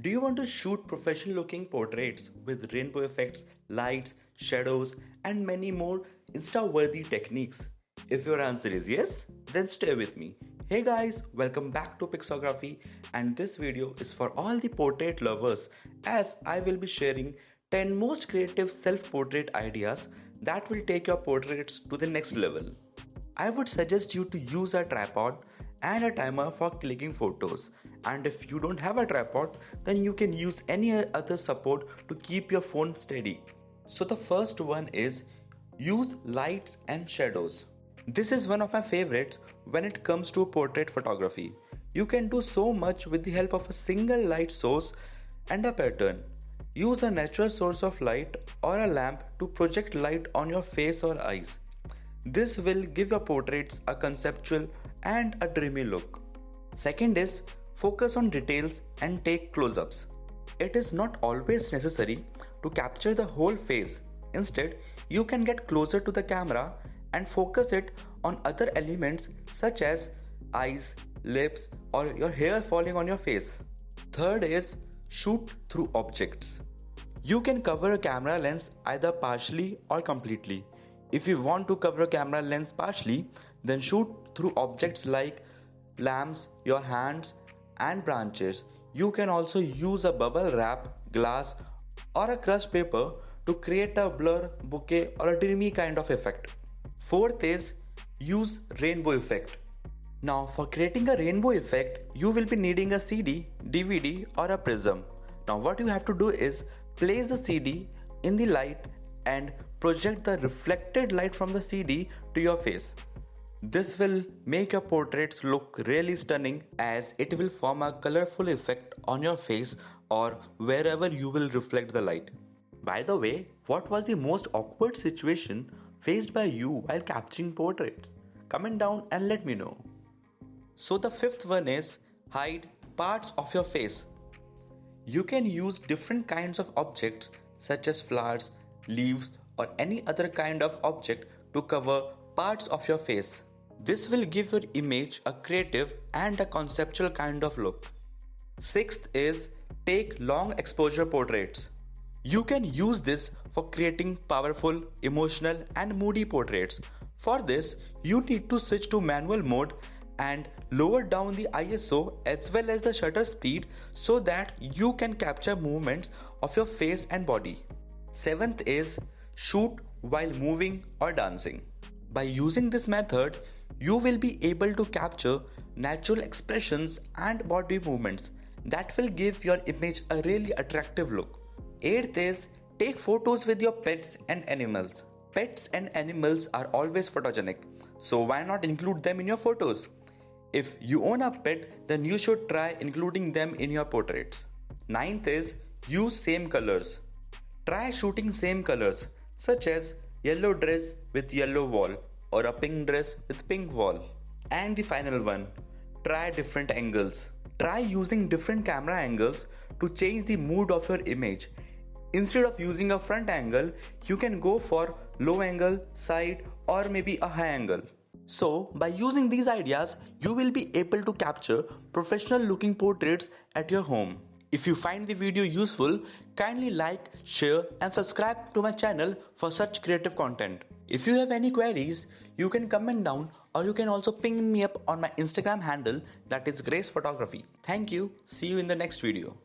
Do you want to shoot professional looking portraits with rainbow effects, lights, shadows, and many more Insta worthy techniques? If your answer is yes, then stay with me. Hey guys, welcome back to Pixography, and this video is for all the portrait lovers as I will be sharing 10 most creative self portrait ideas that will take your portraits to the next level. I would suggest you to use a tripod and a timer for clicking photos. And if you don't have a tripod, then you can use any other support to keep your phone steady. So the first one is use lights and shadows. This is one of my favorites when it comes to portrait photography. You can do so much with the help of a single light source and a pattern. Use a natural source of light or a lamp to project light on your face or eyes. This will give your portraits a conceptual and a dreamy look. Second is focus on details and take close-ups. It is not always necessary to capture the whole face. Instead, you can get closer to the camera and focus it on other elements such as eyes, lips, or your hair falling on your face. Third is shoot through objects. You can cover a camera lens either partially or completely. If you want to cover a camera lens partially, then shoot through objects like lamps, your hands, and branches. You can also use a bubble wrap, glass, or a crushed paper to create a blur, bokeh, or a dreamy kind of effect. Fourth is use rainbow effect. Now, for creating a rainbow effect, you will be needing a CD, DVD, or a prism. Now, what you have to do is place the CD in the light and project the reflected light from the CD to your face. This will make your portraits look really stunning as it will form a colorful effect on your face or wherever you will reflect the light. By the way, what was the most awkward situation faced by you while capturing portraits? Comment down and let me know. So the fifth one is hide parts of your face. You can use different kinds of objects such as flowers, leaves, or any other kind of object to cover parts of your face. This will give your image a creative and a conceptual kind of look. Sixth is take long exposure portraits. You can use this for creating powerful, emotional, and moody portraits. For this, you need to switch to manual mode and lower down the ISO as well as the shutter speed so that you can capture movements of your face and body. Seventh is shoot while moving or dancing. By using this method, you will be able to capture natural expressions and body movements that will give your image a really attractive look. Eighth is take photos with your pets and animals. Pets and animals are always photogenic, so why not include them in your photos? If you own a pet, then you should try including them in your portraits. Ninth is use same colors. Try shooting same colors such as yellow dress with yellow wall or a pink dress with pink wall. And the final one, try different angles. Try using different camera angles to change the mood of your image. Instead of using a front angle, you can go for low angle, side, or maybe a high angle. So, by using these ideas, you will be able to capture professional looking portraits at your home. If you find the video useful, kindly like, share, and subscribe to my channel for such creative content. If you have any queries, you can comment down or you can also ping me up on my Instagram handle, that is Grace Photography. Thank you. See you in the next video.